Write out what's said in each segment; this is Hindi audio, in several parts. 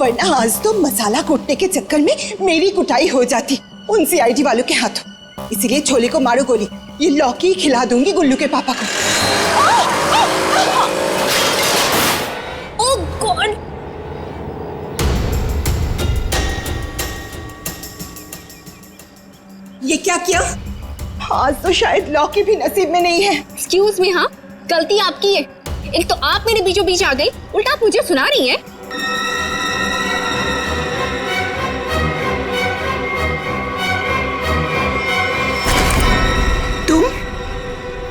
वरना आज तो मसाला कूटने के चक्कर में मेरी कुटाई हो जाती उन सीआईडी वालों के हाथों। इसीलिए छोले को मारो गोली, ये लौकी खिला दूंगी गुल्लू के पापा को। ओह गॉड! ये क्या किया? आज तो शायद लौकी भी नसीब में नहीं है। एक्सक्यूज मी, हाँ गलती आपकी है। एक तो आप मेरे बीचों बीच आ गई, उल्टा आप मुझे सुना रही हैं।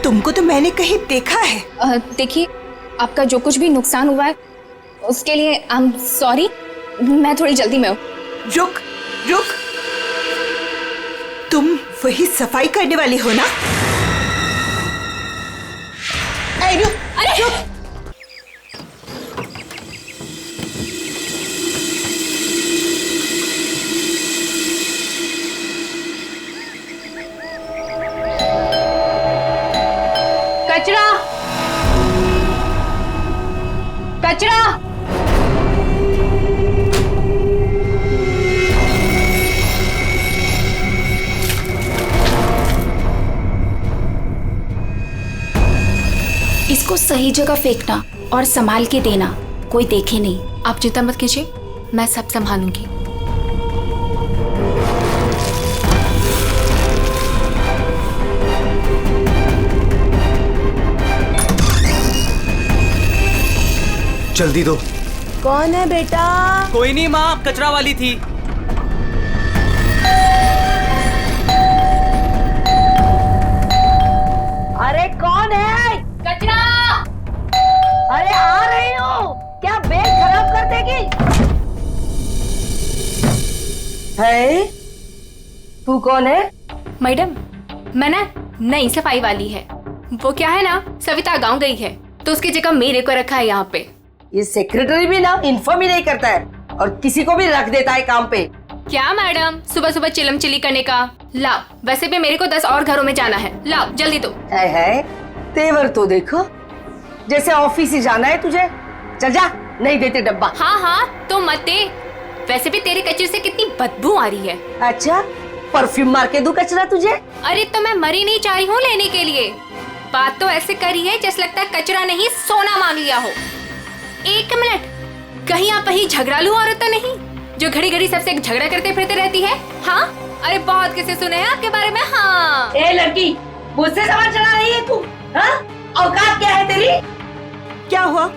तुमको तो मैंने कहीं देखा है। देखिए, आपका जो कुछ भी नुकसान हुआ है उसके लिए आई एम सॉरी। मैं थोड़ी जल्दी में हूँ। रुक रुक, तुम वही सफाई करने वाली हो ना? रुक, अरे रुक। कचरा कचरा! इसको सही जगह फेंकना और संभाल के देना, कोई देखे नहीं। आप चिंता मत कीजिए, मैं सब संभालूंगी। जल्दी दो। कौन है बेटा? कोई नहीं माँ, कचरा वाली थी। अरे कौन है? कचरा! अरे आ रही हूँ। क्या बैग खराब कर देगी? है? तू कौन है? मैडम, मैं ना नई सफाई वाली है। वो क्या है ना, सविता गांव गई है तो उसकी जगह मेरे को रखा है यहाँ पे। ये सेक्रेटरी भी ना इन्फॉर्म ही नहीं करता है और किसी को भी रख देता है काम पे। क्या मैडम, सुबह सुबह चिलम चिली करने का? लाओ, वैसे भी मेरे को 10 और घरों में जाना है। लाओ जल्दी दो। है तेवर तो देखो, जैसे ऑफिस ही जाना है तुझे। चल जा, नहीं देते डब्बा। हाँ हाँ तो मत दे। वैसे भी तेरे कचरे से कितनी बदबू आ रही है। अच्छा, परफ्यूम मार के दूं कचरा तुझे? अरे तो मैं मरी नहीं चाह रही हूँ लेने के लिए। बात तो ऐसे करी है जैसे लगता है कचरा नहीं सोना मांग लिया हो। एक मिनट, कहीं आप वही झगड़ालू औरत तो नहीं जो घड़ी घड़ी सबसे झगड़ा करते फिरते रहती है? हाँ, अरे बहुत किसे सुने हैं आपके बारे में। हाँ ए लड़की, मुझसे सवाल चला रही है तू? हाँ, औकात क्या है तेरी? क्या हुआ?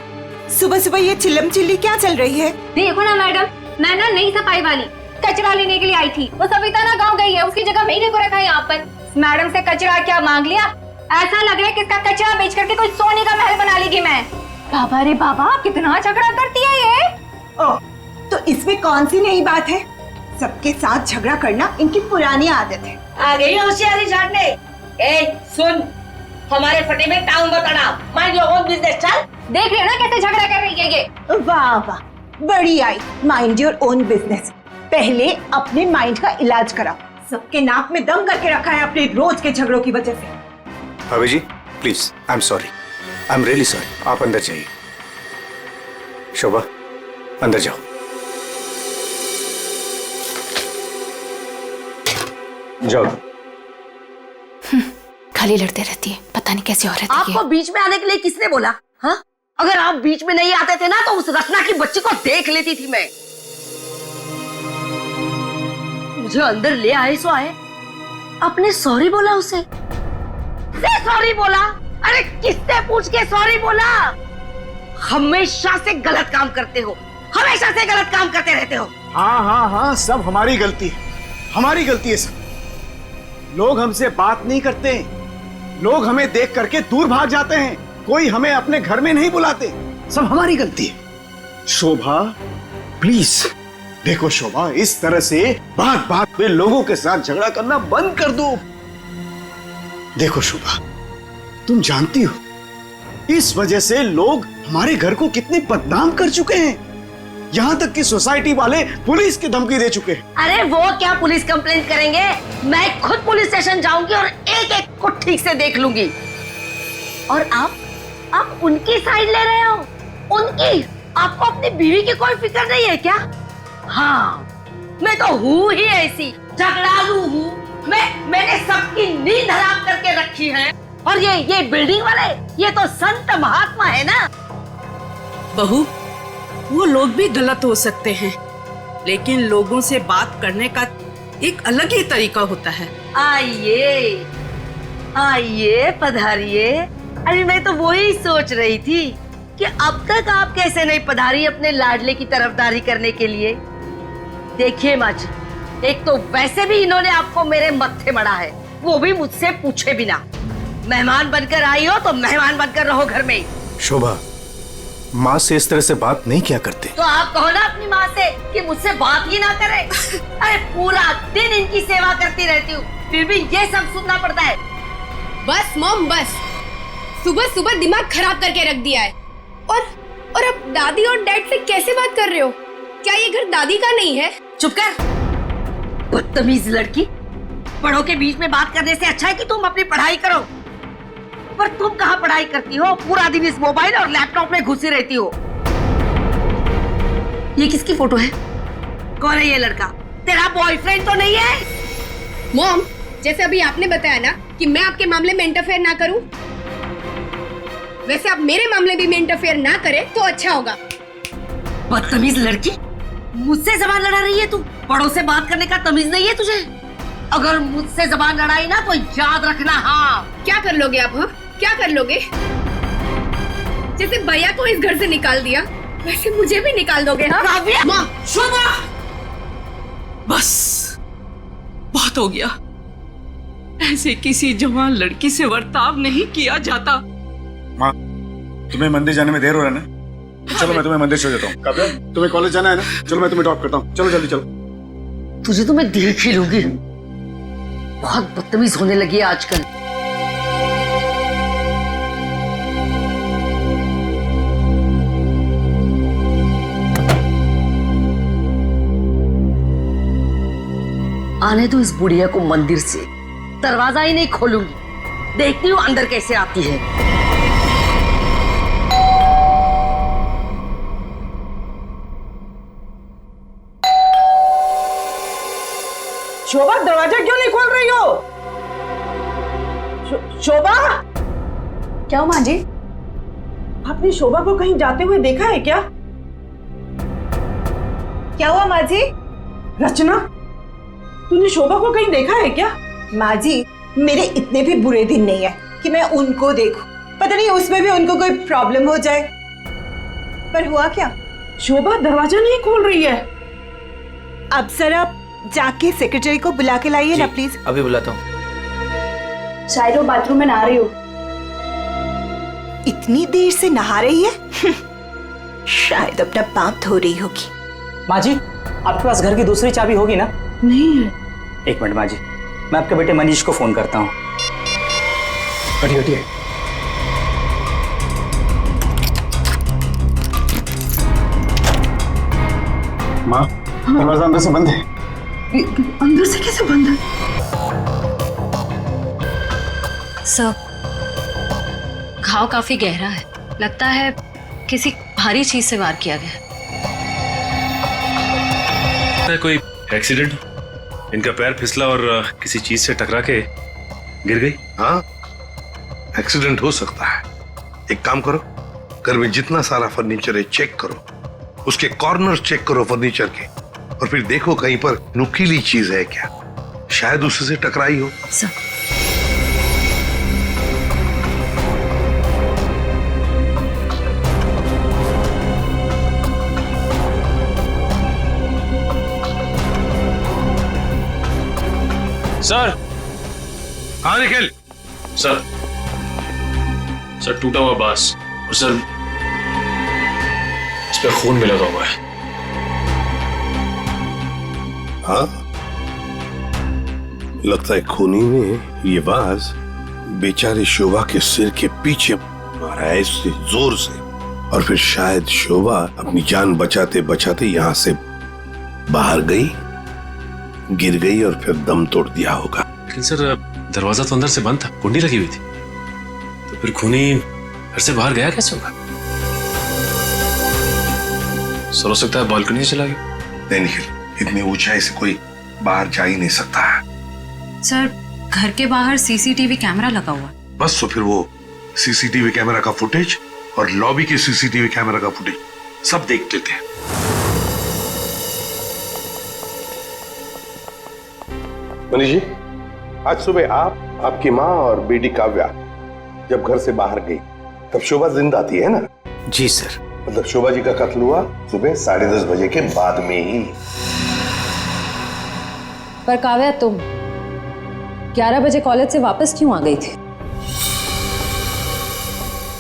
सुबह सुबह ये चिल्लम चिल्ली क्या चल रही है? देखो ना मैडम, मैं ना नई सफाई वाली कचरा लेने के लिए आई थी। वो सविता ना गाँव गई है, उसकी जगह मेरे को रखा है यहाँ पर। मैडम से कचरा क्या मांग लिया? ऐसा लग रहा है कि इसका कचरा बेच करके कोई सोने का महल बना लेगी मैं। बाबा रे बाबा, कितना झगड़ा करती है ये। ओह, तो इसमें कौन सी नई बात है? सबके साथ झगड़ा करना इनकी पुरानी आदत है। आ गई होशियारी झाड़ने। ए सुन, हमारे फटे में टाउन बताना, माइंड योर ओन बिजनेस। चल, देख रहे हो ना कैसे झगड़ा कर रही है ये। वाह वाह, बड़ी आई। Mind your own business. पहले अपने माइंड का इलाज कराओ। सबके नाक में दम करके रखा है अपने रोज के झगड़ों की वजह से। भाभी जी please, I am sorry, I am really sorry. आप अंदर जाइए। शोभा, अंदर जाओ। जाओ। खाली लड़ते रहती है, पता नहीं कैसी औरत है ये। आपको बीच में आने के लिए किसने बोला? हाँ, अगर आप बीच में नहीं आते थे ना तो उस रत्ना की बच्ची को देख लेती थी मैं। मुझे अंदर ले आए सो आए, आपने सॉरी बोला उसे? सॉरी बोला? अरे किससे पूछ के सॉरी बोला? हमेशा से गलत काम करते हो, हमेशा से गलत काम करते रहते हो। हाँ हाँ हाँ, सब हमारी गलती है, हमारी गलती है सब। लोग हमसे बात नहीं करते, लोग हमें देख करके दूर भाग जाते हैं, कोई हमें अपने घर में नहीं बुलाते, सब हमारी गलती है। शोभा प्लीज देखो, शोभा इस तरह से बात बात पे लोगों के साथ झगड़ा करना बंद कर दो। देखो शोभा, तुम जानती हो इस वजह से लोग हमारे घर को कितने बदनाम कर चुके हैं, यहाँ तक कि सोसाइटी वाले पुलिस की धमकी दे चुके हैं। अरे वो क्या पुलिस कंप्लेंट करेंगे, मैं खुद पुलिस स्टेशन जाऊंगी और एक एक को ठीक से देख लूंगी। और आप उनकी साइड ले रहे हो? उनकी? आपको अपनी बीवी की कोई फिक्र नहीं है क्या? हाँ, मैं तो हूँ ही ऐसी, झगड़ालू हूँ। मैंने सबकी नींद हराम करके रखी है। और ये बिल्डिंग वाले, ये तो संत महात्मा है ना। बहू, वो लोग भी गलत हो सकते हैं, लेकिन लोगों से बात करने का एक अलग ही तरीका होता है। आइए आइए, पधारिए। अरे मैं तो वही सोच रही थी कि अब तक आप कैसे नहीं पधारी अपने लाडले की तरफदारी करने के लिए। देखिए माँ जी, एक तो वैसे भी इन्होंने आपको मेरे मत्थे मड़ा है, वो भी मुझसे पूछे बिना। मेहमान बनकर आई हो तो मेहमान बनकर रहो घर में। शोभा, माँ से इस तरह से बात नहीं किया करते। तो आप कहो ना अपनी माँ से कि मुझसे बात ही ना करे। अरे पूरा दिन इनकी सेवा करती रहती हूँ, फिर भी ये सब सुनना पड़ता है। बस मॉम बस, सुबह सुबह दिमाग खराब करके रख दिया है। और अब दादी और डैड से कैसे बात कर रहे हो? क्या ये घर दादी का नहीं है? चुप कर, बदतमीज लड़की। बड़ों के बीच में बात करने से अच्छा है कि तुम अपनी पढ़ाई करो। पर तुम कहाँ पढ़ाई करती हो? पूरा दिन इस मोबाइल और लैपटॉप में घुसी रहती हो। ये किसकी फोटो है? कौन है ये लड़का? तेरा बॉयफ्रेंड तो नहीं है? मॉम, जैसे अभी आपने बताया ना कि मैं आपके मामले में इंटरफेयर ना करूं, वैसे आप मेरे मामले भी में इंटरफेयर ना करें तो अच्छा होगा। बदतमीज लड़की, मुझसे जबान लड़ा रही है तू। बड़ों से बात करने का तमीज नहीं है तुझे? अगर मुझसे जबान लड़ाई ना तो याद रखना। हाँ, क्या कर लोगे आप? हाँ, क्या कर लोगे? जैसे भैया को इस घर से निकाल दिया, वैसे मुझे भी निकाल दोगे? हाँ काव्या! माँ, शोभा, बस बहुत हो गया। ऐसे किसी जवान लड़की से बर्ताव नहीं किया जाता। माँ, तुम्हें मंदिर जाने में देर हो रहा है ना? चलो मैं तुम्हें मंदिर छोड़ देता हूँ। काव्या, तुम्हें कॉलेज जाना है ना? चलो मैं तुम्हें ड्रॉप करता हूँ। चलो जल्दी चलो। तुझे तो मैं देख ही लूंगी। बहुत बदतमीज होने लगी है आजकल। आने दो इस बुढ़िया को मंदिर से, दरवाजा ही नहीं खोलूंगी। देखती हूँ अंदर कैसे आती है। शोभा, दरवाजा क्यों नहीं खोल रही हो? शोभा, क्या माँ जी? आपने शोभा को कहीं जाते हुए देखा है क्या? क्या हुआ माँ जी? रचना, तूने शोभा को कहीं देखा है क्या? माँ जी, मेरे इतने भी बुरे दिन नहीं है कि मैं उनको देखूं। पता नहीं उसमें भी उनको कोई प्रॉब्लम हो जाए। पर हुआ क्या? शोभा दरवाजा नहीं खोल रही है। अब सर आप जाके सेक्रेटरी को बुला के लाइए ना प्लीज। अभी बुलाता हूँ। शायद वो बाथरूम में नहा रही हो। इतनी देर से नहा रही है? शायद अपना पाप धो रही होगी। माँ जी, आपके पास घर की दूसरी चाबी होगी ना? नहीं है। एक मिनट माँ जी, मैं आपके बेटे मनीष को फोन करता हूँ। हटिए। माँ, दरवाजा अंदर से बंद है। अंदर से कैसे बंद है? सर, घाव काफी गहरा है, लगता है किसी भारी चीज से वार किया गया है। कोई एक्सीडेंट? इनका पैर फिसला और किसी चीज से टकरा के गिर गई। हाँ, एक्सीडेंट हो सकता है। एक काम करो, घर में जितना सारा फर्नीचर है चेक करो, उसके कॉर्नर चेक करो फर्नीचर के, और फिर देखो कहीं पर नुकीली चीज है क्या, शायद उससे टकराई हो। Sir, sir. हाँ निखिल। सर टूटा हुआ बांस, और सर इस पे खून भी लगा हुआ है। हाँ, लगता है खूनी ने ये बाज बेचारे शोभा के सिर के पीछे मारा है इससे जोर से, और फिर शायद शोभा अपनी जान बचाते बचाते यहाँ से बाहर गई, गिर गई और फिर दम तोड़ दिया होगा। लेकिन सर दरवाजा तो अंदर से बंद था, कुंडी लगी हुई थी, तो फिर खूनी घर से बाहर गया कैसे होगा? सर हो सकता है बालकनी से चला गया। नहीं निखिल, इतनी ऊंचाई से कोई बाहर जा ही नहीं सकता है। सर, घर के बाहर सीसीटीवी कैमरा लगा हुआ। बस तो फिर वो सीसीटीवी कैमरा का फुटेज और लॉबी के सीसीटीवी कैमरा का फुटेज सब देख लेते हैं। मनीष जी, आज सुबह आप, आपकी माँ और बेटी काव्या जब घर से बाहर गई तब शोभा जिंदा थी, है ना? जी सर। मतलब शोभा जी का कत्ल हुआ सुबह 10:30 बजे के बाद में ही। पर काव्या, तुम 11 बजे कॉलेज से वापस क्यों आ गई थी?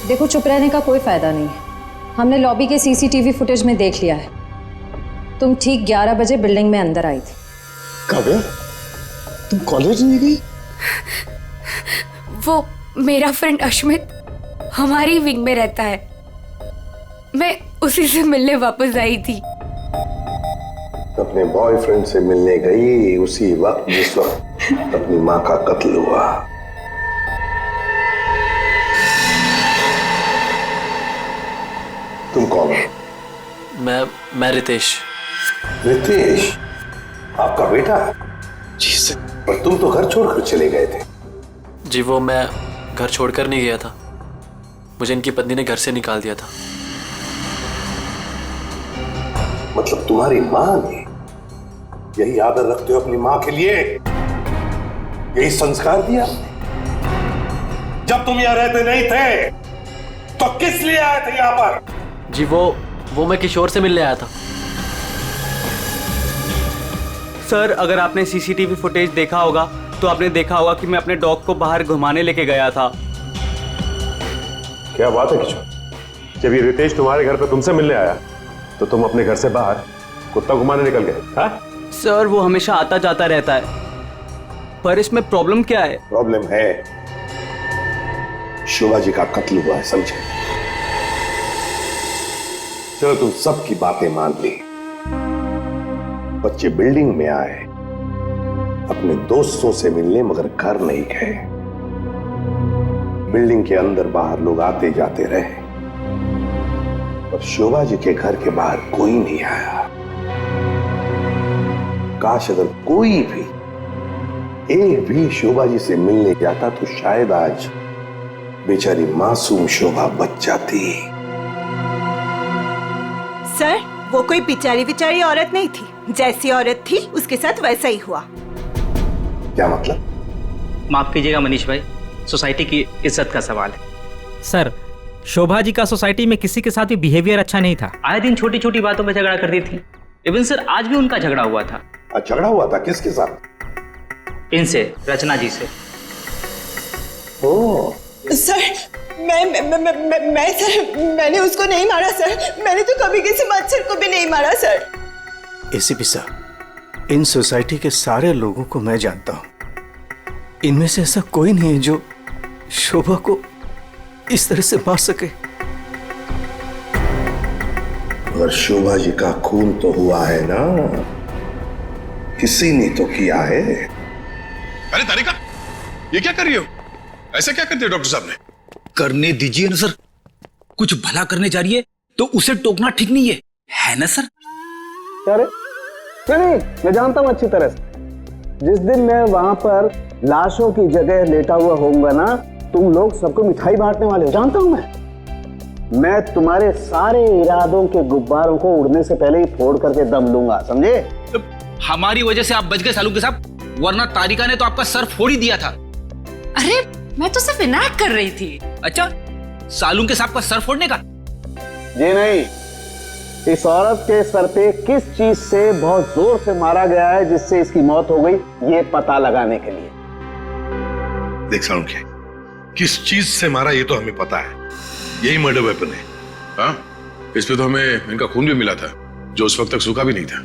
देखो, चुप रहने का कोई फायदा नहीं है। हमने लॉबी के सीसीटीवी फुटेज में देख लिया है। तुम ठीक 11 बजे बिल्डिंग में अंदर आई थी। काव्या, तुम कॉलेज नहीं गई? वो मेरा फ्रेंड अश्मित हमारी विंग में रहता है, मैं उसी से मिलने वापस आई थी। अपने बॉयफ्रेंड से मिलने गई उसी वक्त जिस वक्त अपनी माँ का कत्ल हुआ। तुम कौन हो? मैं रितेश। रितेश, आपका बेटा? जी सर। पर तुम तो घर छोड़कर चले गए थे। जी, वो मैं घर छोड़कर नहीं गया था, मुझे इनकी पत्नी ने घर से निकाल दिया था। मतलब तुम्हारी माँ ने? यही आदर रखते हो अपनी माँ के लिए? यही संस्कार दिया? जब तुम यहाँ रहते नहीं थे तो किस लिए आए थे यहाँ पर? जी, वो मैं किशोर से मिलने आया था। सर, अगर आपने सीसीटीवी फुटेज देखा होगा तो आपने देखा होगा कि मैं अपने डॉग को बाहर घुमाने लेके गया था। क्या बात है किशोर, जब ये रितेश तुम्हारे घर पे तुमसे मिलने आया तो तुम अपने घर से बाहर कुत्ता घुमाने निकल गए? हाँ सर, वो हमेशा आता जाता रहता है, पर इसमें प्रॉब्लम क्या है? प्रॉब्लम है शोभा जी का कत्ल हुआ है, समझे? चलो, तुम सबकी बातें मान ली। बच्चे बिल्डिंग में आए अपने दोस्तों से मिलने, मगर घर नहीं गए। बिल्डिंग के अंदर बाहर लोग आते जाते रहे, और शोभा जी के घर के बाहर कोई नहीं आया। काश अगर कोई भी, एक भी शोभा जी से मिलने जाता तो शायद आज बेचारी मासूम शोभा बच जाती। सर, वो कोई बेचारी औरत नहीं थी, जैसी औरत थी उसके साथ वैसा ही हुआ। क्या मतलब? माफ कीजिएगा मनीष भाई, सोसाइटी की इज्जत का सवाल है। सर, शोभा जी का सोसाइटी में किसी के साथ भी बिहेवियर अच्छा नहीं था। आए दिन छोटी छोटी बातों में झगड़ा करती थी। इवन सर, आज भी उनका झगड़ा हुआ था। झगड़ा हुआ था? किसके साथ? इनसे, रचना जी से। ओ सर, मैं सर, मैंने उसको नहीं मारा सर। मैंने तो कभी किसी मच्छर को भी नहीं मारा सर। एसीपी साहब, इन सोसाइटी के सारे लोगों को मैं जानता हूं। इनमें से ऐसा कोई नहीं है जो शोभा को इस तरह से मार सके। और शोभा जी का खून तो हुआ है ना, किसी ने तो किया है। अरे तारिका, ये क्या कर रही हो? ऐसा क्या कर दिया डॉक्टर साहब ने? करने दीजिए ना सर, कुछ भला करने जा रही है तो उसे टोकना ठीक नहीं है ना सर? अरे नहीं, मैं जानता हूं अच्छी तरह से। जिस दिन मैं वहां पर लाशों की जगह लेटा हुआ होऊंगा ना, तुम लोग सबको मिठाई बांटने वाले हो, जानता हूं मैं तुम्हारे सारे इरादों के गुब्बारों को उड़ने से पहले ही फोड़ करके दम लूंगा, समझे? हमारी वजह से आप बच गए सालू के साथ, वरना तारिका ने तो आपका सर फोड़ ही दिया था। अरे, मैं तो सिर्फ इनायत कर रही थी। अच्छा, सालू के साथ का सर फोड़ने का? जी नहीं, इस औरत के सर पे किस चीज से बहुत जोर से मारा गया है जिससे इसकी मौत हो गई, ये पता लगाने के लिए। देख सालू के, किस चीज से मारा ये तो हमें पता है, यही मर्डर वेपन है। हाँ, इस पे तो हमें इनका खून भी मिला था जो उस वक्त तक सूखा भी नहीं था।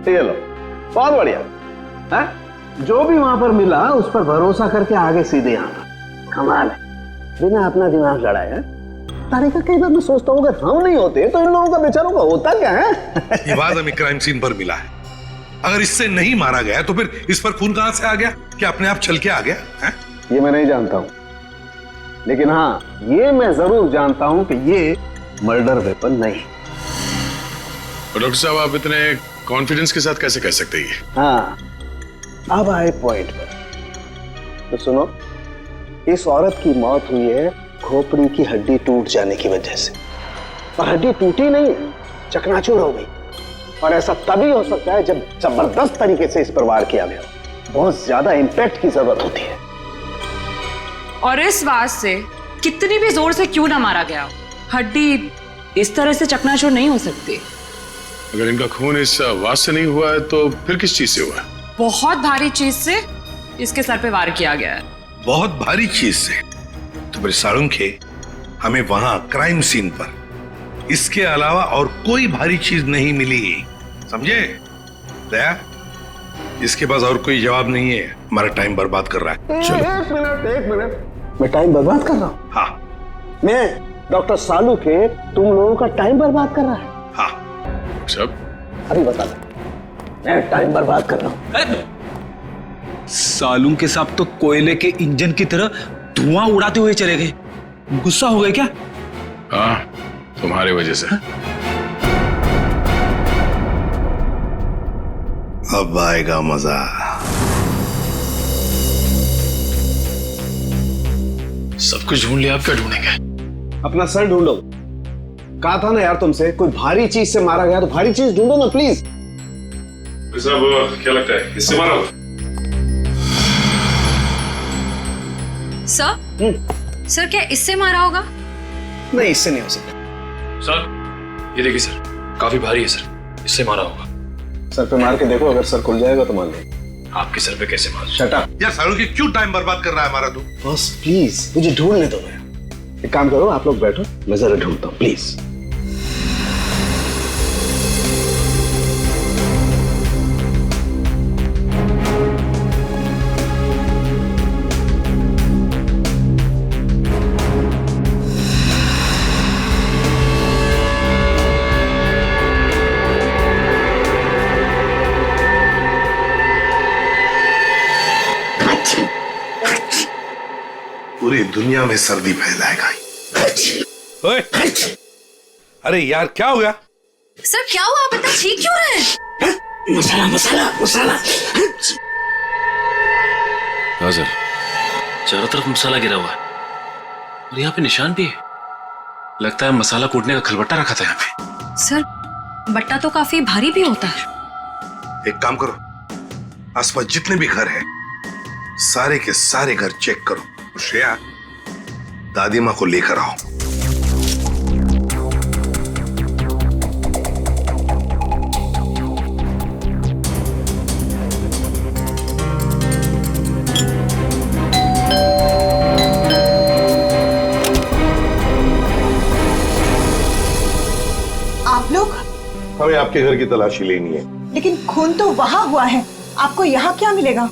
ये लो, बहुत बढ़िया। हाँ? जो भी वहां पर मिला उस पर भरोसा करके आगे सीधे आना, कमाल है, बिना अपना दिमाग लड़ाए। तारिका, कई बार मैं सोचता हूँ अगर हम नहीं होते तो इन लोगों का बेचारों का होता क्या है? ये बात हमें क्राइम सीन पर मिला है। अगर इससे नहीं मारा गया तो फिर इस पर खून कहां से आ गया? क्या अपने आप छल के आ गया है? ये मैं नहीं जानता हूँ, लेकिन हाँ, ये मैं जरूर जानता हूँ कि ये मर्डर वेपन नहीं। और डॉक्टर साहब आप इतने कॉन्फिडेंस के साथ कैसे कह सकते हैं? हाँ, अब आए पॉइंट पर। तो सुनो, इस औरत की मौत हुई है खोपड़ी की हड्डी टूट जाने की वजह से। पर हड्डी टूटी नहीं, चकनाचूर हो गई। और ऐसा तभी हो सकता है जब जबरदस्त तरीके से इस पर वार किया गया हो। बहुत ज्यादा इंपैक्ट की जरूरत होती है। और इस वार से कितनी भी जोर से क्यों ना मारा गया हो, हड्डी इस तरह से चकनाचूर नहीं हो सकती। अगर इनका खून इस वास से नहीं हुआ है तो फिर किस चीज से हुआ है? बहुत भारी चीज से इसके सर पे वार किया गया है। बहुत भारी चीज से? तो मेरे साळुंखे, हमें वहां क्राइम सीन पर इसके अलावा और कोई भारी चीज नहीं मिली, समझे? दया, इसके पास और कोई जवाब नहीं है, हमारा टाइम बर्बाद कर रहा है। चलो। एक मिनट, मैं टाइम बर्बाद कर रहा हूँ? हाँ। मैं डॉक्टर सालू के तुम लोगों का टाइम बर्बाद कर रहा है? हाँ। सब अभी बता दो, मैं टाइम बर्बाद कर रहा हूँ। सालू के साथ तो कोयले के इंजन की तरह धुआं उड़ाते हुए चले गए। गुस्सा हो गए क्या? हाँ, तुम्हारे वजह से। अब आएगा मजा। सब कुछ ढूंढ लिया, आप क्या ढूंढेंगे? अपना सर ढूंढो। कहा था ना यार तुमसे, कोई भारी चीज से मारा गया तो भारी चीज ढूंढो ना प्लीज। साहब क्या लगता है, इससे मारा होगा? सर क्या इससे मारा होगा? नहीं, इससे नहीं हो सकता। सर ये देखिए सर, काफी भारी है सर, इससे मारा होगा। सर पे मार के देखो, अगर सर खुल जाएगा तो मान लेंगे। आपके सर पे कैसे मार? शट अप यार, सालू की क्यों टाइम बर्बाद कर रहा है हमारा? तू बस प्लीज मुझे ढूंढने दो। एक काम करो, आप लोग बैठो, मैं जरा ढूंढता हूँ प्लीज। पूरी दुनिया में सर्दी फैलाएगा। ओए, अरे यार क्या हो गया? सर क्या हुआ, आप इतना ठीक क्यों रहे? मसाला मसाला मसाला। हाँ सर, चारों तरफ मसाला गिरा हुआ है और यहाँ पे निशान भी है। लगता है मसाला कूटने का खलबट्टा रखा था यहाँ पे। सर बट्टा तो काफी भारी भी होता है। एक काम करो, आसपास जितने भी घर हैं, सारे के सारे घर चेक करो। श्रेया, दादी माँ को लेकर आओ। आप लोग? हमें आपके घर की तलाशी लेनी है। लेकिन खून तो वहां हुआ है, आपको यहाँ क्या मिलेगा?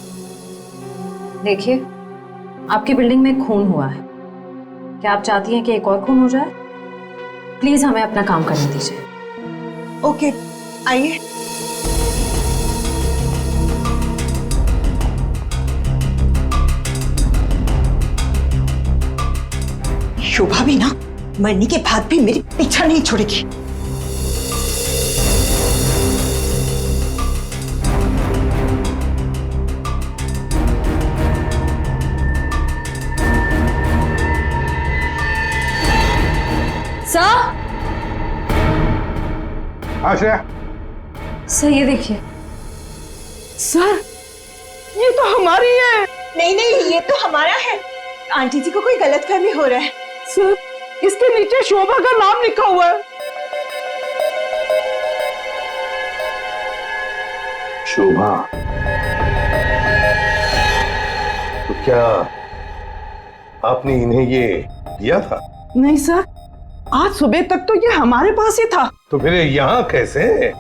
देखिए, आपकी बिल्डिंग में खून हुआ है। क्या आप चाहती हैं कि एक और खून हो जाए? प्लीज हमें अपना काम करने दीजिए। ओके, आइए। शोभा भी ना मरने के बाद भी मेरी पीछा नहीं छोड़ेगी। सर, श्रेया। सर ये देखिए। सर ये तो हमारी है। नहीं नहीं, ये तो हमारा है। आंटी जी को कोई गलतफहमी हो रहा है। सर इसके नीचे शोभा का नाम लिखा हुआ है। शोभा? तो क्या आपने इन्हें ये दिया था? नहीं सर, आज सुबह तक तो ये हमारे पास ही था। तो फिर यहाँ कैसे?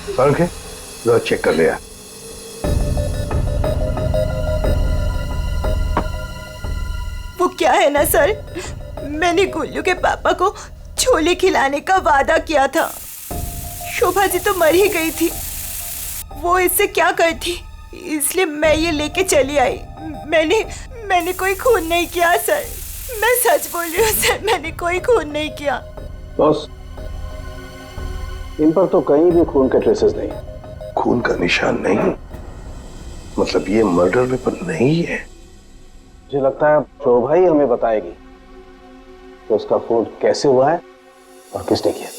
जरा चेक कर लिया। वो क्या है ना सर, मैंने गुल्लू के पापा को छोले खिलाने का वादा किया था। शोभा जी तो मर ही गई थी, वो इससे क्या करती, इसलिए मैं ये लेके चली आई। मैंने कोई खून नहीं किया सर, मैं सच बोल रही हूँ सर, मैंने कोई खून नहीं किया। बॉस, इन पर तो कहीं भी खून के ट्रेसेस नहीं। खून का निशान नहीं? मतलब ये मर्डर वेपन नहीं है? मुझे लगता है शोभा ही हमें बताएगी कि उसका खून कैसे हुआ है और किसने किया।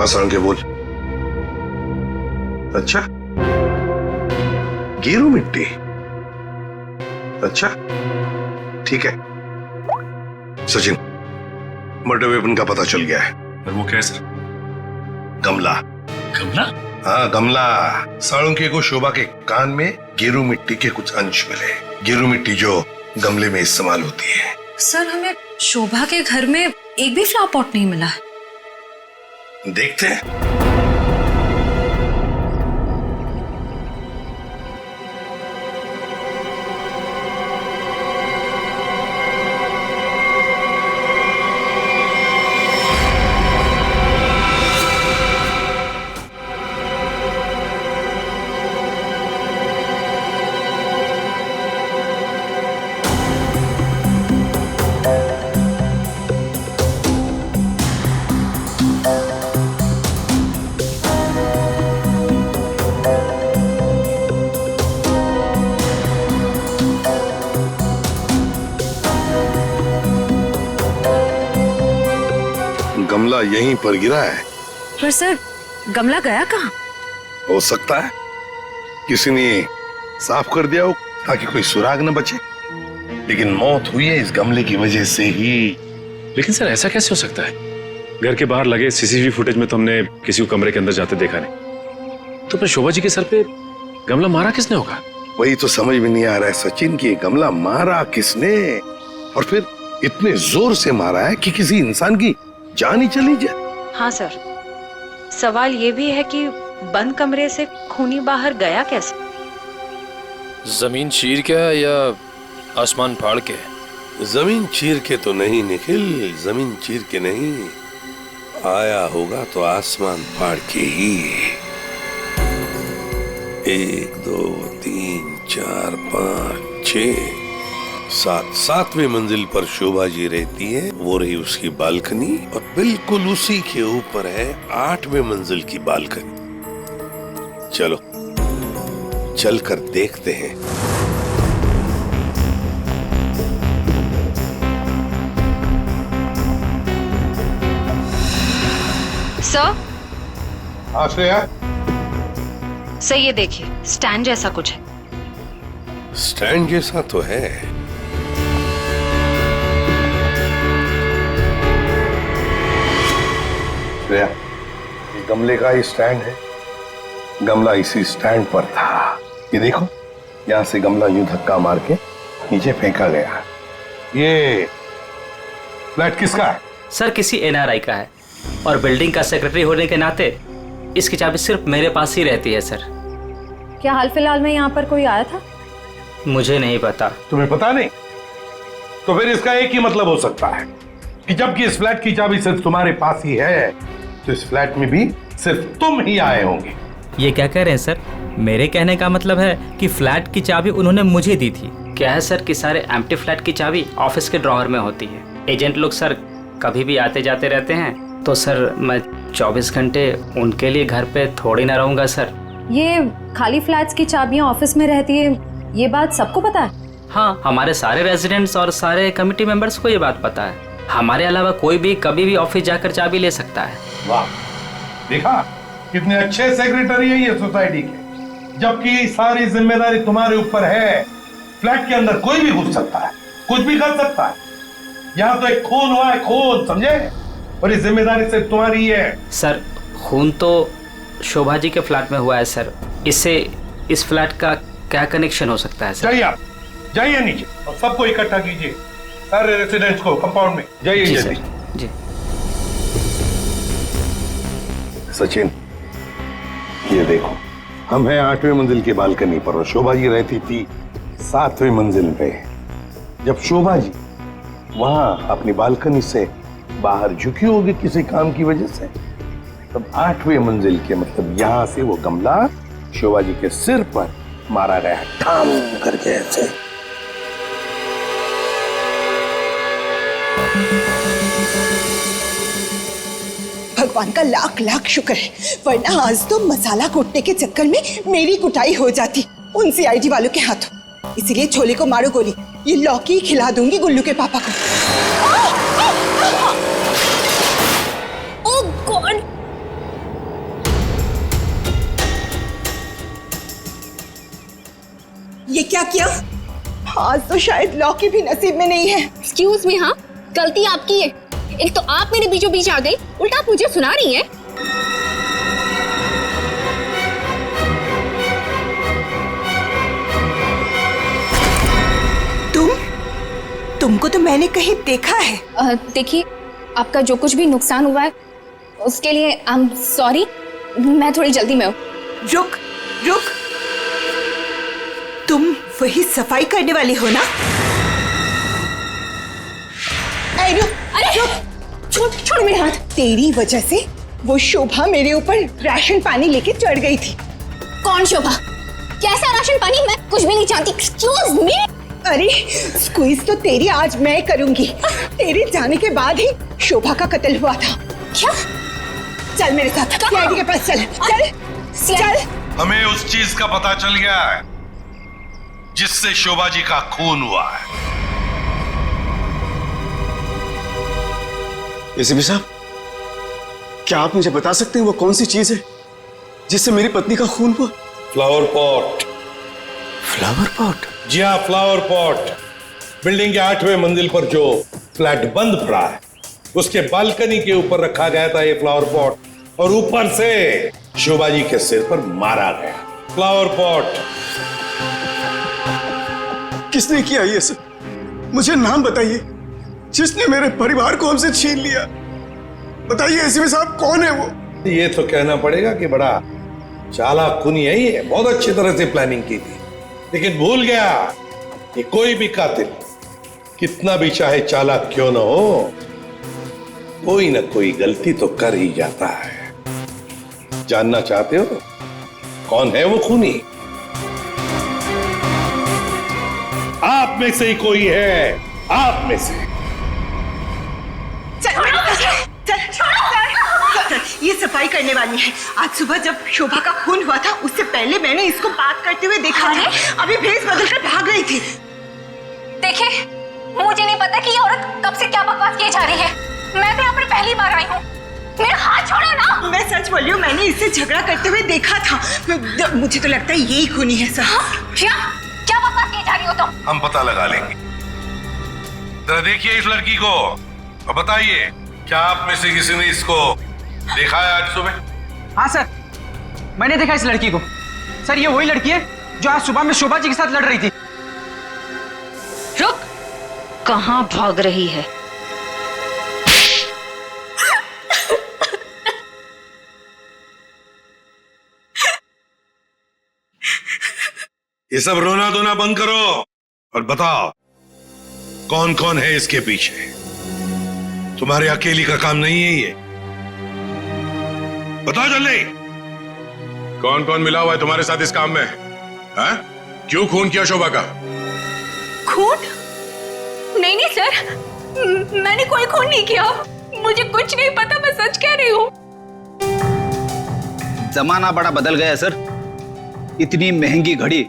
आसान के बोल। अच्छा, गेरू मिट्टी। अच्छा ठीक है सचिन, मर्डर वेपन का पता चल गया है। वो क्या है सर? गमला। गमला? हाँ गमला। साळुंके को शोभा के कान में गेरू मिट्टी के कुछ अंश मिले। गेरू मिट्टी जो गमले में इस्तेमाल होती है। सर हमें शोभा के घर में एक भी फ्लावर पॉट नहीं मिला। देखते हैं। गमला यहीं पर गिरा है। पर सर गमला गया कहाँ? हो सकता है किसी ने साफ कर दिया हो ताकि कोई सुराग न बचे, लेकिन मौत हुई है इस गमले की वजह से ही। लेकिन सर ऐसा कैसे हो सकता है? घर के बाहर लगे सीसीटीवी फुटेज में तो हमने किसी को कमरे के अंदर जाते देखा नहीं। तो फिर शोभा जी के सर पे गमला मारा किसने होगा? वही तो समझ में नहीं आ रहा है सचिन कि गमला मारा किसने, और फिर इतने जोर से मारा है कि किसी इंसान की जान ही चली जाए। हाँ सर, सवाल ये भी है कि बंद कमरे से खूनी बाहर गया कैसे? जमीन चीर के या आसमान फाड़ के? जमीन चीर के तो नहीं निखिल, जमीन चीर के नहीं, आया होगा तो आसमान फाड़ के ही। 1 2 3 4 5 6 7वीं मंजिल पर शोभा जी रहती है। वो रही उसकी बालकनी, और बिल्कुल उसी के ऊपर है 8वें मंजिल की बालकनी। चलो चलकर देखते हैं। सर। आश्रया, सर ये देखिए, स्टैंड जैसा कुछ है। स्टैंड जैसा तो है। इस गमले का ही स्टैंड है। गमला इसी स्टैंड पर था। ये देखो, यहाँ से गमला यूं धक्का मार के नीचे फेंका गया। ये फ्लैट किसका है? सर किसी एनआरआई का है, और बिल्डिंग का सेक्रेटरी होने के नाते इसकी चाबी सिर्फ मेरे पास ही रहती है सर। क्या हाल फिलहाल में यहाँ पर कोई आया था? मुझे नहीं पता। तुम्हें पता नहीं? तो फिर इसका एक ही मतलब हो सकता है कि जबकि इस फ्लैट की चाबी सिर्फ तुम्हारे पास ही है, तो इस फ्लैट में भी सिर्फ तुम ही आए होंगे। ये क्या कह रहे हैं सर? मेरे कहने का मतलब है कि फ्लैट की चाबी उन्होंने मुझे दी थी। क्या है सर कि सारे एम्प्टी फ्लैट की चाबी ऑफिस के ड्रॉअर में होती है। एजेंट लोग सर कभी भी आते जाते रहते हैं, तो सर मैं 24 घंटे उनके लिए घर पे थोड़ी ना रहूंगा सर। ये खाली फ्लैट्स की चाबियां ऑफिस में रहती है, ये बात सबको पता है? हाँ, हमारे सारे रेजिडेंट्स और सारे कमिटी मेंबर्स को ये बात पता है। हमारे अलावा कोई भी कभी भी ऑफिस जाकर चाबी ले सकता है। वाह, देखा कितने अच्छे सेक्रेटरी है ये सोसाइटी के, जबकि सारी जिम्मेदारी तुम्हारे ऊपर है। फ्लैट के अंदर कोई भी घुस सकता है, कुछ भी कर सकता है। यहाँ तो एक खून हुआ है, खून, समझे? और ये जिम्मेदारी सिर्फ तुम्हारी है। सर खून तो शोभा जी के फ्लैट में हुआ है सर, इससे इस फ्लैट का क्या कनेक्शन हो सकता है सर? जाइए आप, जाइए नीचे और सबको इकट्ठा कीजिए, सारे रेसिडेंट्स को कंपाउंड में। जाइए जल्दी। जी। सचिन, ये देखो, हम हैं 8वें मंजिल की बालकनी पर और शोभा जी रहती थी 7वें मंजिल पे। जब शोभा जी वहां अपनी बालकनी से बाहर झुकी होगी किसी काम की वजह से, तब 8वें मंजिल के मतलब यहां से वो गमला शोभा जी के सिर पर मारा गया, ठाम करके ऐसे। भगवान का लाख लाख शुक्र है, वरना आज तो मसाला कूटने के चक्कर में मेरी कुटाई हो जाती उन सीआईडी वालों के हाथों। इसीलिए छोले को मारो गोली, ये लौकी खिला दूंगी गुल्लू के पापा को। ओह गॉड! ये क्या किया? आज तो शायद लौकी भी नसीब में नहीं है। एक्सक्यूज मी, हाँ गलती आपकी है। एक तो आप मेरे बीचों बीच आ गई, उल्टा आप मुझे सुना रही हैं। तुमको तो मैंने कहीं देखा है। देखिए, आपका जो कुछ भी नुकसान हुआ है उसके लिए आई एम सॉरी। मैं थोड़ी जल्दी में हूँ। रुक रुक, तुम वही सफाई करने वाली हो ना? अरे छोड़ मेरे हाथ। तेरी वजह से वो शोभा मेरे ऊपर राशन पानी लेके चढ़ गई थी। कौन शोभा? कैसा राशन पानी? मैं कुछ भी नहीं जानती। Excuse me. अरे स्क्वीज तो तेरी आज मैं करूंगी। तेरे जाने के बाद ही शोभा का कत्ल हुआ था। क्या? चल मेरे साथ सीआईडी के पास चल। चल। हमें उस चीज का पता चल गया है जिससे शोभा जी का खून हुआ है। एसीपी साहब, क्या आप मुझे बता सकते हैं वो कौन सी चीज है जिससे मेरी पत्नी का खून हुआ? Flower pot. Flower pot? जी हाँ, फ्लावर पॉट। बिल्डिंग के 8वें मंजिल पर जो फ्लैट बंद पड़ा है उसके बालकनी के ऊपर रखा गया था ये फ्लावर पॉट, और ऊपर से शोभा जी के सिर पर मारा गया। Flower pot. किसने किया ये सब? मुझे नाम बताइए जिसने मेरे परिवार को हमसे छीन लिया। बताइए एसीपी साहब, कौन है वो? ये तो कहना पड़ेगा कि बड़ा चालाक खूनी है ये, बहुत अच्छी तरह से प्लानिंग की थी, लेकिन भूल गया कि कोई भी कातिल कितना भी चाहे चालाक क्यों ना हो, कोई ना कोई गलती तो कर ही जाता है। जानना चाहते हो कौन है वो खूनी? आप में से ही कोई है, आप में से। ये सफाई करने वाली है। आज सुबह जब शोभा का खून हुआ था उससे पहले मैंने इसको बात करते हुए देखा था। अभी भेस बदलकर भाग रही थी। देखिए, मुझे नहीं पता कि ये औरत कब से क्या बकवास किए जा रही है। मैं तो यहाँ पर पहली बार आई हूँ। मेरा हाथ छोड़ो ना। मैं सच बोल रही हूँ, मैंने इससे झगड़ा करते हुए देखा था। मुझे तो लगता है यही खूनी है सर। क्या बकवास किए जा रही हो तुम? हम पता लगा लेंगे। जरा देखिए इस लड़की को और बताइए, क्या आप में से किसी ने इसको देखा है आज सुबह? हाँ सर, मैंने देखा इस लड़की को। सर, ये वही लड़की है जो आज सुबह में शोभा जी के साथ लड़ रही थी। रुक, कहाँ भाग रही है? ये सब रोना धोना बंद करो और बताओ कौन कौन है इसके पीछे। तुम्हारे अकेली का काम नहीं है ये, बताओ जल्दी। कौन कौन मिला हुआ है तुम्हारे साथ इस काम में? हैं? क्यों खून किया शोभा का? खून? नहीं सर, मैंने कोई खून नहीं किया। मुझे कुछ नहीं पता, मैं सच कह रही हूँ। जमाना बड़ा बदल गया है सर। इतनी महंगी घड़ी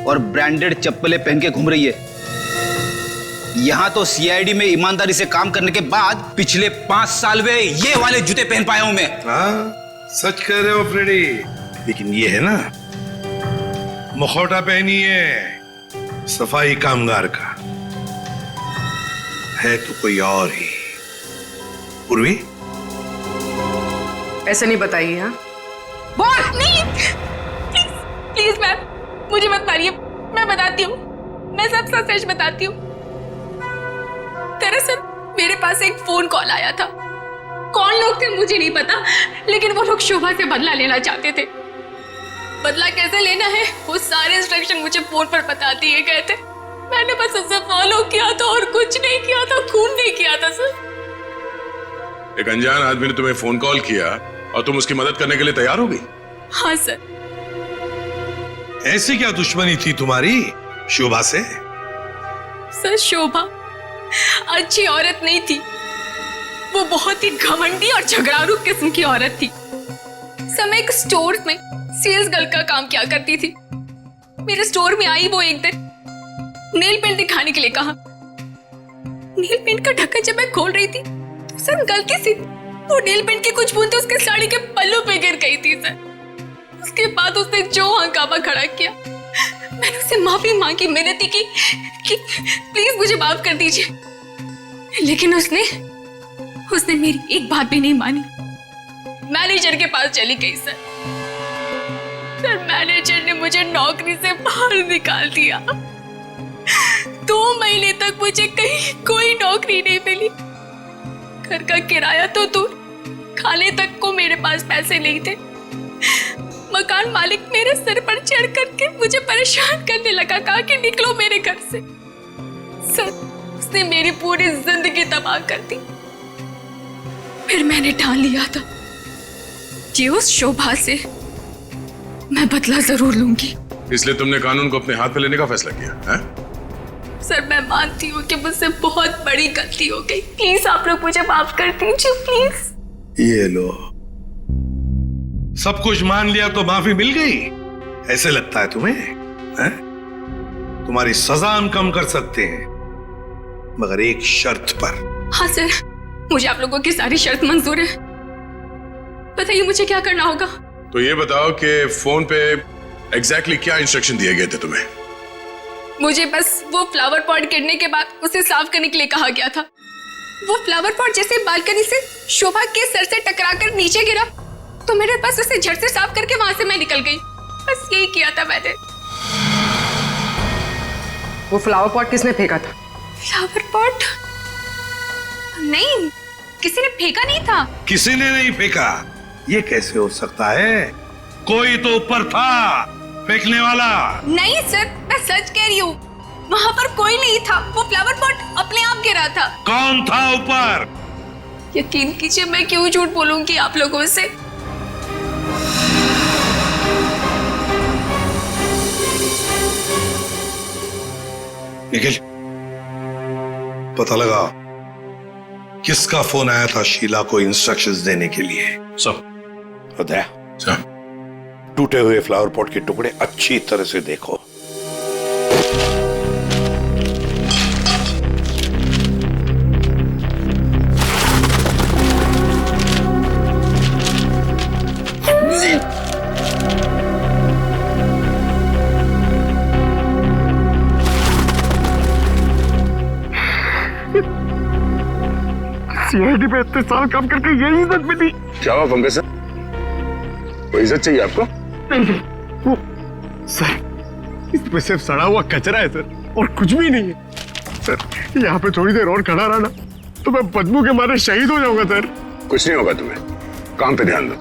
और ब्रांडेड चप्पलें पहन के घूम रही है। यहाँ तो सीआईडी में ईमानदारी से काम करने के बाद पिछले 5 साल में ये वाले जूते पहन पाया हूं मैं। हाँ, सच कह रहे हो फ्रेडी। लेकिन ये है ना, मुखौटा पहनी है सफाई कामगार का, है तो कोई और ही। पूर्वी, ऐसा नहीं बताइए। हाँ बोल नहीं, प्लीज मैम, मुझे मत मारिए। मैं बताती हूँ, मैं सब सच बताती हूँ। दरअसल मेरे पास एक फोन कॉल आया था। कौन लोग थे मुझे नहीं पता, लेकिन वो लोग शोभा से बदला लेना चाहते थे। बदला कैसे लेना है वो सारे इंस्ट्रक्शन मुझे फोन पर बता दिए गए थे। मैंने बस उसे फॉलो किया था और कुछ नहीं किया था, खून नहीं किया था सर। एक अनजान आदमी ने तुम्हें फोन कॉल किया और तुम उसकी मदद करने के लिए तैयार हो गई? हाँ सर। ऐसी क्या दुश्मनी थी तुम्हारी शोभा से? सर शोभा अच्छी औरत नहीं थी, वो बहुत ही घमंडी और झगड़ारू किस्म की औरत थी। सर मैं एक स्टोर में सेल्स गर्ल का काम किया करती थी। मेरे स्टोर में आई वो एक दिन, नेल पेंट दिखाने के लिए कहा। नेल पेंट का ढक्कन जब मैं खोल रही थी तो सर गलती से वो नेल पेंट की कुछ बूंदें उसके साड़ी के पल्लू पे गिर गई थी सर। उसके बाद उसने जो हंगामा खड़ा किया, मैंने उससे माफी मांगी, मिन्नती की कि प्लीज मुझे माफ कर दीजिए, लेकिन उसने मेरी एक बात भी नहीं मानी। मैनेजर के पास चली गई सर। मैनेजर ने मुझे नौकरी से बाहर निकाल दिया। 2 महीने तक मुझे कहीं कोई नौकरी नहीं मिली। घर का किराया तो दूर, खाने तक को मेरे पास पैसे नहीं थे। मकान मालिक मेरे सिर पर चढ़ करके मुझे परेशान करने लगा, कहा कि निकलो मेरे घर से। सर उसने मेरी पूरी जिंदगी तबाह कर दी। फिर मैंने ठान लिया था कि उस शोभा से मैं बदला जरूर लूंगी। इसलिए तुमने कानून को अपने हाथ में लेने का फैसला किया है? सर मैं मानती हूँ कि मुझसे बहुत बड़ी गलती हो गई। प्लीज आप लोग मुझे माफ कर दीजिए प्लीज। ये लो, सब कुछ मान लिया तो माफी मिल गई? ऐसे लगता है तुम्हें? है? तुम्हारी सजा हम कम कर सकते हैं, मगर एक शर्त पर। हाँ सर, मुझे आप लोगों की सारी शर्त मंजूर है। बताइए मुझे क्या करना होगा? तो ये बताओ कि फोन पे एग्जैक्टली क्या इंस्ट्रक्शन दिए गए थे तुम्हें? मुझे बस वो फ्लावर पॉट गिरने के बाद उसे साफ करने के लिए कहा गया था। वो फ्लावर पॉट जैसे बालकनी से शोभा के सर से टकराकर नीचे गिरा तो मेरे पास उसे झट से साफ करके वहां से मैं निकल गई। बस यही किया था मैंने। वो फ्लावर पॉट किसने फेंका था? Flower pot? नहीं, किसी ने फेंका नहीं था। किसी ने नहीं फेंका? ये कैसे हो सकता है? कोई तो ऊपर था फेंकने वाला। नहीं सर, मैं सच कह रही हूँ, वहाँ पर कोई नहीं था। वो फ्लावर पॉट अपने आप गिरा था। कौन था ऊपर? यकीन कीजिए, मैं क्यों झूठ बोलूंगी आप लोगों से। निखिल, पता लगा किसका फोन आया था शीला को इंस्ट्रक्शंस देने के लिए? सर। उदय, टूटे हुए फ्लावर पॉट के टुकड़े अच्छी तरह से देखो। सीआईडी पे इतने साल काम करके यही इज्जत मिली। क्या हुआ पंकज सर? कोई इज्जत चाहिए आपको? नहीं, वो सर इसमें सिर्फ सड़ा हुआ कचरा है सर, और कुछ भी नहीं है सर। यहाँ पे थोड़ी देर और खड़ा रहा ना तो मैं बदबू के मारे शहीद हो जाऊंगा सर। कुछ नहीं होगा तुम्हें, काम पे ध्यान दो।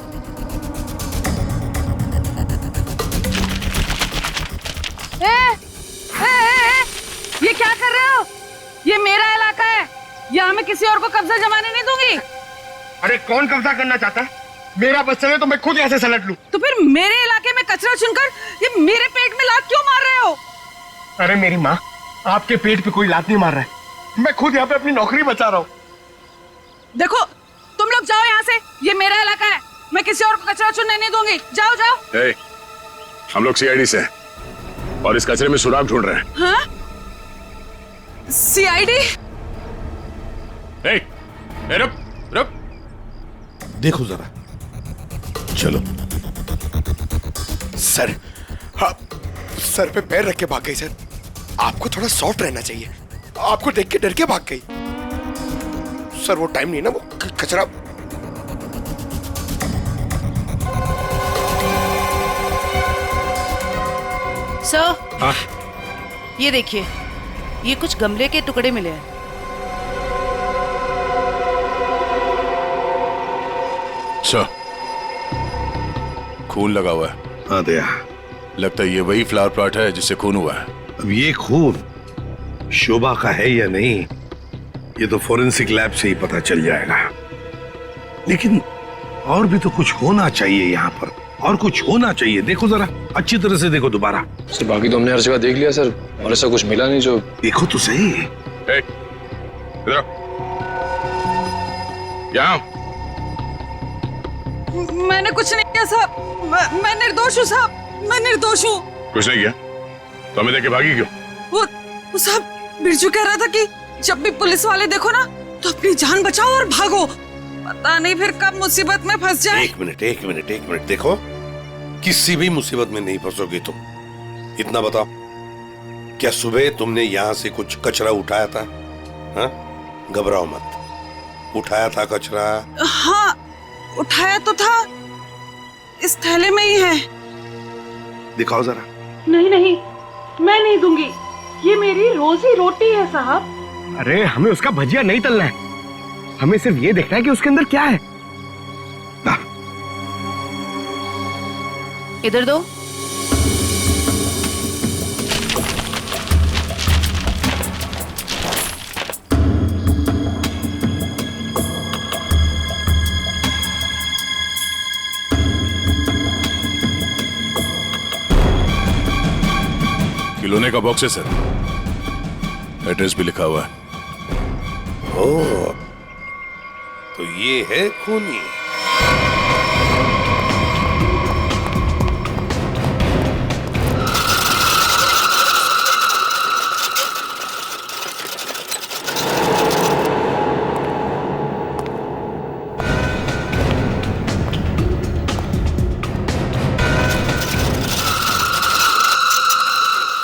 ये क्या कर रहे हो? ये मेरा इलाका है, यहाँ मैं किसी और को कब्जा जमाने नहीं दूंगी। अरे कौन कब्जा करना चाहता है? मेरा बच्चा है तो मैं खुद यहाँ से सलट लूं। तो फिर मेरे इलाके में कचरा चुनकर ये मेरे पेट में लात क्यों मार रहे हो? अरे मेरी माँ, आपके पेट पे कोई लात नहीं मार रहा है, मैं खुद यहाँ पे अपनी नौकरी बचा रहा हूँ। देखो तुम लोग जाओ यहाँ से, ये मेरा इलाका है, मैं किसी और को कचरा चुनने नहीं दूंगी। जाओ जाओ। हम लोग सीआईडी से हैं और इस कचरे में सुराग ढूंढ रहे हैं। हाँ? सीआईडी? रुक रुक, देखो जरा, चलो। सर, हाँ, सर पे पैर रख के भाग गई सर। आपको थोड़ा सॉफ्ट रहना चाहिए, आपको देख के डर के भाग गई। सर वो टाइम नहीं ना, वो कचरा। सर, हाँ? ये देखिए, ये कुछ गमले के टुकड़े मिले हैं। अच्छा, खून लगा हुआ है। हाँ दया, लगता है ये वही फ्लावर प्लॉट है जिससे खून हुआ है। अब ये खून शोभा का है या नहीं, ये तो फोरेंसिक लैब से ही पता चल जाएगा। लेकिन और भी तो कुछ होना चाहिए यहाँ पर, और कुछ होना चाहिए। देखो जरा अच्छी तरह से देखो दोबारा। सर बाकी तो हमने हर जगह देख लिया सर, और ऐसा कुछ मिला नहीं। जो देखो तो सही। मैंने कुछ नहीं किया साहब, मैं निर्दोष हूँ साहब, मैं निर्दोष हूँ। कुछ नहीं किया तो हमें देखे भागी क्यों? वो साहब बिरजू कह रहा था कि जब भी पुलिस वाले देखो ना तो अपनी जान बचाओ और भागो, पता नहीं फिर कब मुसीबत में फंस जाए। एक मिनट देखो, किसी भी मुसीबत में नहीं फंसोगे तुम। इतना बताओ, क्या सुबह तुमने यहाँ से कुछ कचरा उठाया था? हाँ, घबराओ मत, उठाया था कचरा? हाँ उठाया तो था, इस थैले में ही है। दिखाओ जरा। नहीं मैं नहीं दूंगी, ये मेरी रोजी रोटी है साहब। अरे हमें उसका भजिया नहीं तलना है, हमें सिर्फ ये देखना है कि उसके अंदर क्या है। इधर दो। खिलौने का बॉक्स है सर, एड्रेस भी लिखा हुआ है। ओह, तो ये है खूनी।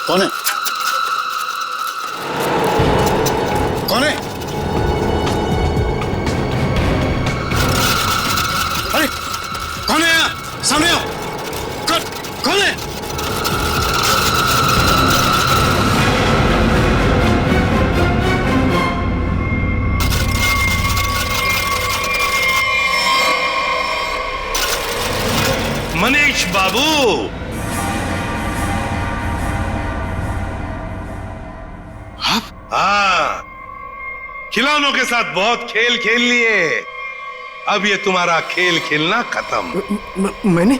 कौन है? कौन है? अरे कौन है यहाँ? सामने आओ। कौन है? मनीष बाबू, हाँ, खिलौनों के साथ बहुत खेल खेल लिए, अब ये तुम्हारा खेल खेलना खत्म। मैंने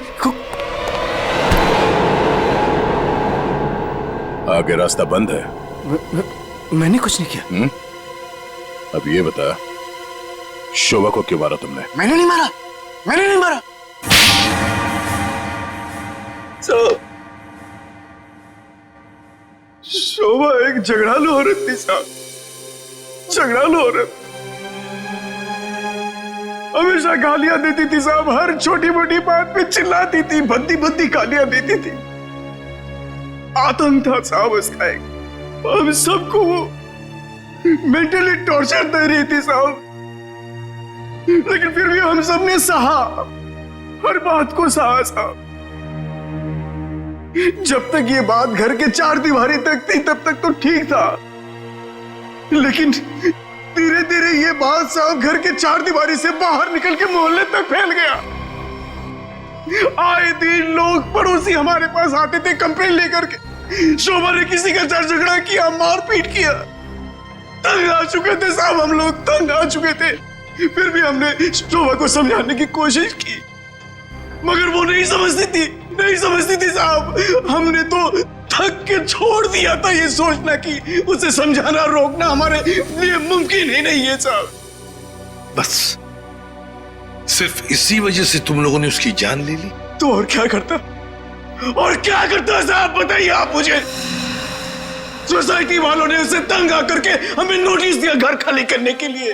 आगे रास्ता बंद है। मैंने कुछ नहीं किया। अब ये बता, शोभा को क्यों मारा तुमने? मैंने नहीं मारा, मैंने नहीं मारा। शोभा एक झगड़ालू औरत थी साहब, झगड़ालू औरत। हमेशा गालियां देती थी साहब, हर छोटी मोटी बात पे चिल्लाती थी, भद्दी भद्दी गालियां देती थी। आतंक था साहब उसका एक, हम सबको वो मेंटली टॉर्चर दे रही थी साहब। लेकिन फिर भी हम सबने सहा, हर बात को सहा साहब। जब तक ये बात घर के चार दीवारी तक थी तब तक तो ठीक था, लेकिन धीरे धीरे ये बात साहब घर के चार दीवारी से बाहर निकल के मोहल्ले तक फैल गया। आए दिन लोग पड़ोसी हमारे पास आते थे कंप्लेंट लेकर के, शोभा ने किसी का झगड़ा किया, मारपीट किया। तंग आ चुके थे साहब, हम लोग तंग आ चुके थे। फिर भी हमने शोभा को समझाने की कोशिश की, मगर वो नहीं समझती थी साहब। हमने तो थक के छोड़ दिया था ये सोचना कि उसे समझाना रोकना हमारे लिए मुमकिन ही नहीं है साहब। बस सिर्फ इसी वजह से तुम लोगों ने उसकी जान ले ली? तो और क्या करता साहब, बताइए आप मुझे। सोसाइटी वालों ने उसे तंग आकर के हमें नोटिस दिया घर खाली करने के लिए।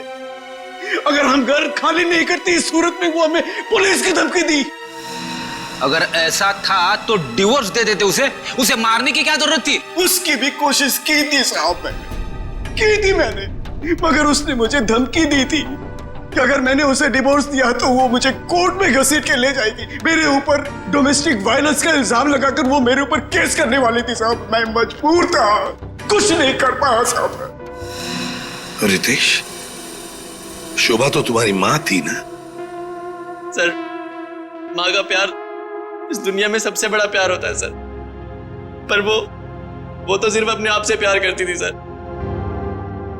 अगर हम घर खाली नहीं करते इस सूरत में वो हमें पुलिस की धमकी दी। अगर ऐसा था तो डिवोर्स दे देते उसे मारने की क्या जरूरत थी? उसकी भी कोशिश की थी साहब, मैंने, मगर उसने मुझे धमकी दी थी कि अगर मैंने उसे डिवोर्स दिया तो वो मुझे कोर्ट में घसीट के ले जाएगी। मेरे ऊपर डोमेस्टिक वायलेंस का इल्जाम लगाकर वो मेरे ऊपर केस करने वाली थी साहब। मैं मजबूर था, कुछ नहीं कर पाया साहब। रितेश, शोभा तो तुम्हारी माँ थी ना? सर, माँ का प्यार इस दुनिया में सबसे बड़ा प्यार होता है सर। पर वो तो सिर्फ अपने आप से प्यार करती थी सर।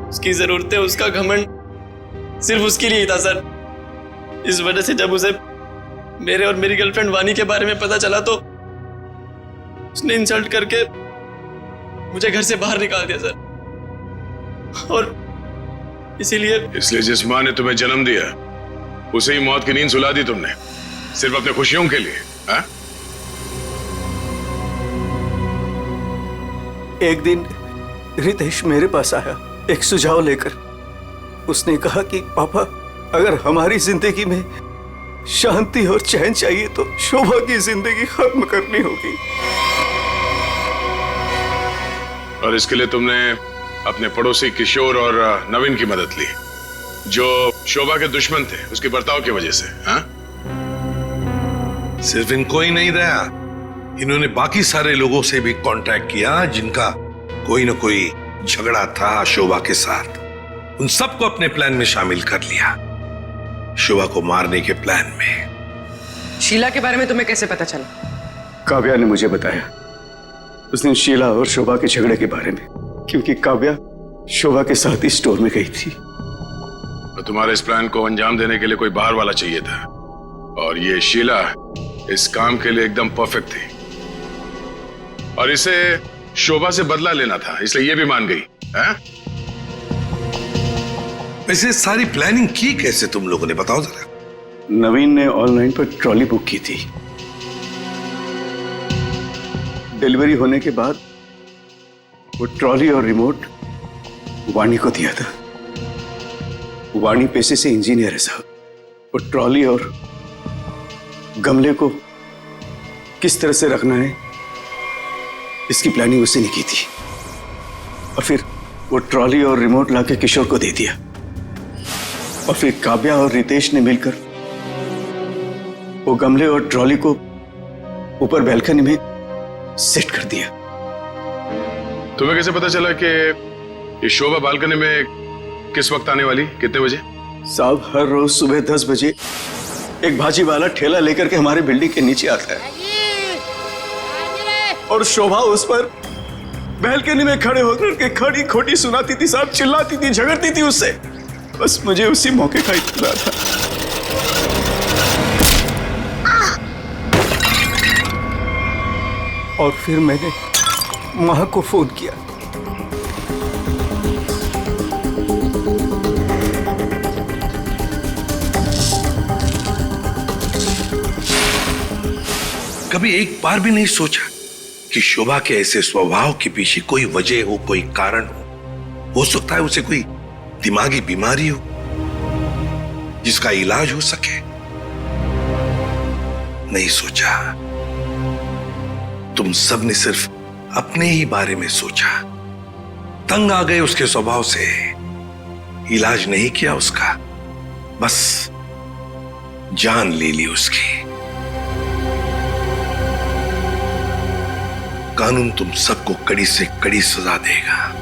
उसकी जरूरतें, उसका घमंड सिर्फ उसके लिए ही था सर। इस वजह से जब उसे मेरे और मेरी गर्लफ्रेंड वानी के बारे में पता चला तो उसने इंसल्ट करके मुझे घर से बाहर निकाल दिया सर। और इसलिए जिस माँ ने तुम्हें जन्म दिया उसे ही मौत की नींद सुला दी तुमने, सिर्फ अपने खुशियों के लिए। हा? एक दिन रितेश मेरे पास आया एक सुझाव लेकर। उसने कहा कि पापा, अगर हमारी जिंदगी में शांति और चैन चाहिए तो शोभा की जिंदगी खत्म करनी होगी। और इसके लिए तुमने अपने पड़ोसी किशोर और नवीन की मदद ली, जो शोभा के दुश्मन थे उसके बर्ताव की वजह से। हाँ? सिर्फ इनको ही नहीं दया, इन्होंने बाकी सारे लोगों से भी कांटेक्ट किया जिनका कोई ना कोई झगड़ा था शोभा के साथ। उन सबको अपने प्लान में शामिल कर लिया, शोभा को मारने के प्लान में। शीला के बारे में तुम्हें कैसे पता चला? काव्या ने मुझे बताया उस दिन शीला और शोभा के झगड़े के बारे में, क्योंकि काव्या शोभा के साथ ही स्टोर में गई थी। तो तुम्हारे इस प्लान को अंजाम देने के लिए कोई बाहर वाला चाहिए था, और ये शीला इस काम के लिए एकदम परफेक्ट थी। और इसे शोभा से बदला लेना था, इसलिए ये भी मान गई। है? वैसे सारी प्लानिंग की कैसे तुम लोगों ने, बताओ जरा। नवीन ने ऑनलाइन पर ट्रॉली बुक की थी। डिलीवरी होने के बाद वो ट्रॉली और रिमोट वाणी को दिया था। वाणी पेशे से इंजीनियर है साहब। वो ट्रॉली और गमले को किस तरह से रखना है इसकी प्लानिंग उसने नहीं की थी। और फिर वो ट्रॉली और रिमोट लाके किशोर को दे दिया। और फिर काव्या और रितेश ने मिलकर वो गमले और ट्रॉली को ऊपर बैल्कनी में सेट कर दिया। तुम्हें कैसे पता चला कि ये शोभा बालकनी में किस वक्त आने वाली, कितने बजे? साहब, हर रोज सुबह 10 बजे एक भाजी वाला ठेला लेकर के हमारी बिल्डिंग के नीचे आता है, और शोभा उस पर बैल्कनी में खड़े होकर के खड़ी खोटी सुनाती थी साहब, चिल्लाती थी, झगड़ती थी उससे। बस मुझे उसी मौके का इंतजार था। और फिर मैंने मां को फोन किया। कभी एक बार भी नहीं सोचा कि शोभा के ऐसे स्वभाव के पीछे कोई वजह हो, कोई कारण हो सकता है उसे कोई दिमागी बीमारी हो जिसका इलाज हो सके। नहीं सोचा। तुम सब ने सिर्फ अपने ही बारे में सोचा, तंग आ गए उसके स्वभाव से, इलाज नहीं किया उसका, बस जान ले ली उसकी। कानून तुम सबको कड़ी से कड़ी सजा देगा।